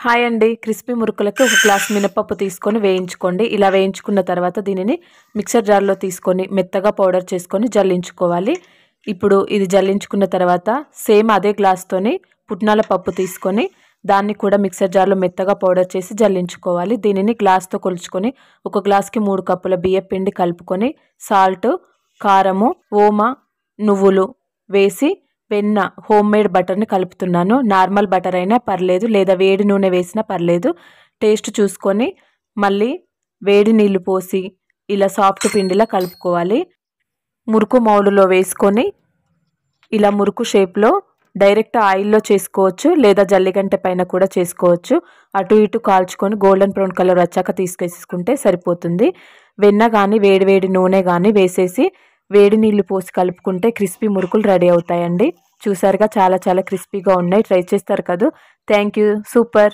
Hi అండి. Crispy మురుకులకి ఒక glass మినపప్పు తీసుకొని వేయించుకోండి. ఇలా వేయించుకున్న తర్వాత దీనిని మిక్సర్ జార్లో తీసుకొని మెత్తగా పౌడర్ చేసుకొని జల్లించుకోవాలి. ఇప్పుడు ఇది జల్లించుకున్న తర్వాత సేమ్ అదే గ్లాస్తోని పుట్నాల పప్పు తీసుకొని దాన్ని కూడా మిక్సర్ జార్లో మెత్తగా పౌడర్ చేసి జల్లించుకోవాలి. దీనిని గ్లాస్తో కొలుచుకొని ఒక గ్లాస్కి 3 కప్పుల బియ్యం పిండి కలుపుకొని సాల్ట్, కారము, ఓమ, నువ్వులు వేసి వెన్న హోమ్ మేడ్ బటర్ని కలుపుతున్నాను. నార్మల్ బటర్ అయినా పర్లేదు, లేదా వేడి నూనె వేసినా పర్లేదు. టేస్ట్ చూసుకొని మళ్ళీ వేడి నీళ్లు పోసి ఇలా సాఫ్ట్ పిండిలా కలుపుకోవాలి. మురుకు మౌలులో వేసుకొని ఇలా మురుకు షేప్లో డైరెక్ట్ ఆయిల్లో చేసుకోవచ్చు, లేదా జల్లిగంట పైన కూడా చేసుకోవచ్చు. అటు ఇటు కాల్చుకొని గోల్డెన్ బ్రౌన్ కలర్ వచ్చాక తీసుకేసుకుంటే సరిపోతుంది. వెన్న కానీ వేడి నూనె కానీ వేసేసి వేడి నీళ్లు పోసి కలుపుకుంటే క్రిస్పీ మురుకులు రెడీ అవుతాయండి. చూసారుగా చాలా క్రిస్పీగా ఉన్నాయి. ట్రై చేస్తారు కదా. Thank you. సూపర్.